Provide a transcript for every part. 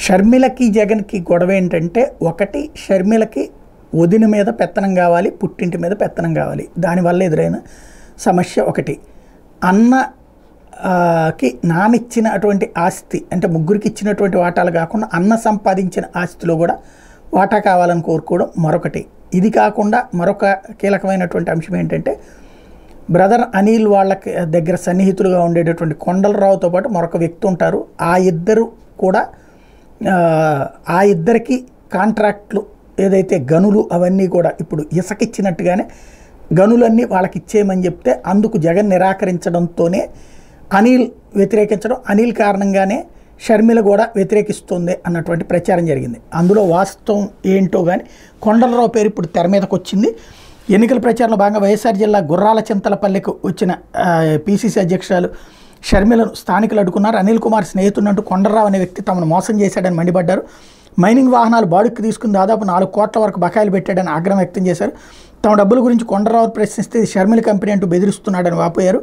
షర్మిలకి జగన్కి గొడవ ఏంటంటే, ఒకటి షర్మిలకి వదిన మీద పెత్తనం కావాలి, పుట్టింటి మీద పెత్తనం కావాలి. దానివల్ల ఎదురైన సమస్య ఒకటి. అన్నకి నానిచ్చిన అటువంటి ఆస్తి అంటే ముగ్గురికి ఇచ్చినటువంటి వాటాలు కాకుండా అన్న సంపాదించిన ఆస్తిలో కూడా వాటా కావాలని కోరుకోవడం మరొకటి. ఇది కాకుండా మరొక కీలకమైనటువంటి అంశం ఏంటంటే, బ్రదర్ అనిల్ వాళ్ళకి దగ్గర సన్నిహితులుగా ఉండేటటువంటి కొండలరావుతో పాటు మరొక వ్యక్తి ఉంటారు. ఆ ఇద్దరు కూడా ఆ ఇద్దరికి కాంట్రాక్ట్లు ఏదైతే గనులు అవన్నీ కూడా ఇప్పుడు ఇసుకిచ్చినట్టుగానే గనులన్నీ వాళ్ళకి ఇచ్చేయమని చెప్తే అందుకు జగన్ నిరాకరించడంతోనే అనిల్ వ్యతిరేకించడం, అనిల్ కారణంగానే షర్మిల కూడా వ్యతిరేకిస్తుంది అన్నటువంటి ప్రచారం జరిగింది. అందులో వాస్తవం ఏంటో కానీ కొండలరావు పేరు ఇప్పుడు తెర మీదకి వచ్చింది. ఎన్నికల ప్రచారంలో భాగంగా వైఎస్ఆర్ జిల్లా గుర్రాల చింతలపల్లికి వచ్చిన పీసీసీ అధ్యక్షురాలు షర్మిలను స్థానికులు అడ్డుకున్నారు. అనిల్ కుమార్ స్నేహితుడంటూ కొండలరావు అనే వ్యక్తి తమను మోసం చేశాడని మండిపడ్డారు. మైనింగ్ వాహనాలు బాడుక్కి తీసుకుని దాదాపు 4 కోట్ల వరకు బకాయిలు పెట్టాడని ఆగ్రహం వ్యక్తం చేశారు. తమ డబ్బుల గురించి కొండలరావు ప్రశ్నిస్తే షర్మిల కంపెనీ అంటూ బెదిరిస్తున్నాడని వాపోయారు.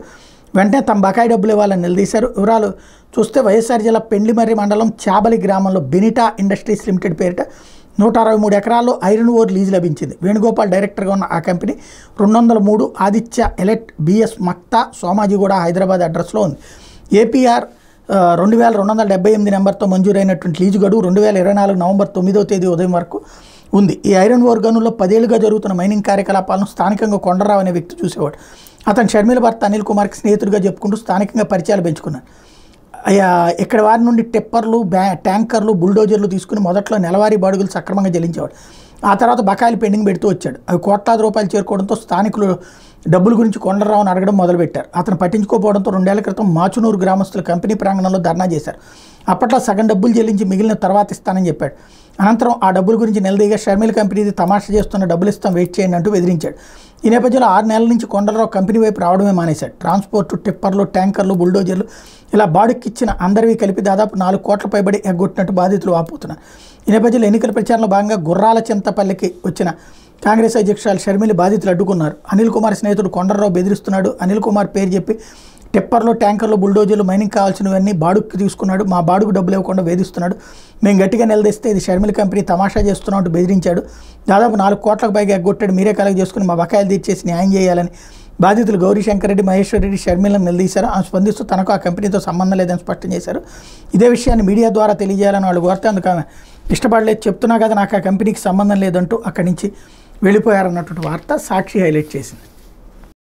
వెంటనే తమ బకాయి డబ్బులు ఇవ్వాలని నిలదీశారు. వివరాలు చూస్తే వైఎస్ఆర్ జిల్లా పెండ్లిమర్రి మండలం చాబలి గ్రామంలో బెనిటా ఇండస్ట్రీస్ లిమిటెడ్ పేరిట 163 ఎకరాల్లో ఐరన్ ఓర్ లీజు లభించింది. వేణుగోపాల్ డైరెక్టర్గా ఉన్న ఆ కంపెనీ 203 ఆదిత్య ఎలెట్ బిఎస్ మక్తా సోమాజిగూడ హైదరాబాద్ అడ్రస్లో ఉంది. ఏపీఆర్ 2278 నెంబర్తో మంజూరైనటువంటి లీజు గడువు 2024 నవంబర్ 9వ తేదీ ఉదయం వరకు ఉంది. ఈ ఐరన్ ఓర్ గనుల్లో 10 ఏళ్లుగా జరుగుతున్న మైనింగ్ కార్యకలాపాలను స్థానికంగా కొండరావు అనే వ్యక్తి చూసేవాడు. అతను షర్మిల భర్త అనిల్ కుమార్కి స్నేహితుడిగా చెప్పుకుంటూ స్థానికంగా పరిచయాలు పెంచుకున్నాడు. ఇక్కడ వారి నుండి టిప్పర్లు, ట్యాంకర్లు, బుల్డోజర్లు తీసుకుని మొదట్లో నెలవారీ బాడుగులు సక్రమంగా చెల్లించేవాడు. ఆ తర్వాత బకాయిలు పెండింగ్ పెడుతూ వచ్చాడు. అవి కోట్లాది రూపాయలు చేరుకోవడంతో స్థానికులు డబ్బుల గురించి కొండలరావును అడగడం మొదలుపెట్టారు. అతను పట్టించుకోకపోవడంతో 2 ఏళ్ల క్రితం మాచునూరు గ్రామస్తులు కంపెనీ ప్రాంగణంలో ధర్నా చేశారు. అప్పట్లో సగం డబ్బులు చెల్లించి మిగిలిన తర్వాత ఇస్తానని చెప్పాడు. అనంతరం ఆ డబ్బుల గురించి నిలదీగా షర్మిల కంపెనీది తమాషా చేస్తున్న డబ్బులు ఇస్తాం, వెయిట్ చేయండి అంటూ బెదిరించాడు. ఈ నేపథ్యంలో 6 నెలల నుంచి కొండలరావు కంపెనీ వైపు రావడమే మానేశాడు. ట్రాన్స్పోర్టు, టిప్పర్లు, ట్యాంకర్లు, బుల్డోజర్లు ఇలా బాడుక్కిచ్చిన అందరివి కలిపి దాదాపు 4 కోట్ల పైబడి ఎగ్గొట్టినట్టు బాధితులు వాపోతున్నారు. ఈ నేపథ్యంలో ఎన్నికల ప్రచారంలో భాగంగా గుర్రాల చింతపల్లికి వచ్చిన కాంగ్రెస్ అధ్యక్షురాలు షర్మిల బాధితులు అడ్డుకున్నారు. అనిల్ కుమార్ స్నేహితుడు కొండలరావు బెదిరిస్తున్నాడు. అనిల్ కుమార్ పేరు చెప్పి టిప్పర్లు, ట్యాంకర్లు, బుల్డోజర్లు, మైనింగ్ కావాల్సినవన్నీ బాడుక్కి తీసుకున్నాడు. మా బాడుగు డబ్బులు ఇవ్వకుండా వేధిస్తున్నాడు. మేము గట్టిగా నిలదీస్తే ఇది షర్మిల కంపెనీ తమాషా చేస్తున్నాం అంటూ బెదిరించాడు. దాదాపు 4 కోట్లకు పైగా ఎగ్గొట్టాడు. మీరే కలెక్ట్ చేసుకుని మా బకాయిలు తీర్చేసి న్యాయం చేయాలని బాధితులు గౌరీశంకర్ రెడ్డి, మహేశ్వర్ రెడ్డి షర్మిలను నిలదీశారు. ఆమె స్పందిస్తూ తనకు ఆ కంపెనీతో సంబంధం లేదని స్పష్టం చేశారు. ఇదే విషయాన్ని మీడియా ద్వారా తెలియజేయాలని వాళ్ళు కోరితే అందుకు ఆమె ఇష్టపడలేదు. చెప్తున్నా కదా నాకు ఆ కంపెనీకి సంబంధం లేదంటూ అక్కడి నుంచి వెళ్ళిపోయారన్నటువంటి వార్త సాక్షి హైలైట్ చేసింది.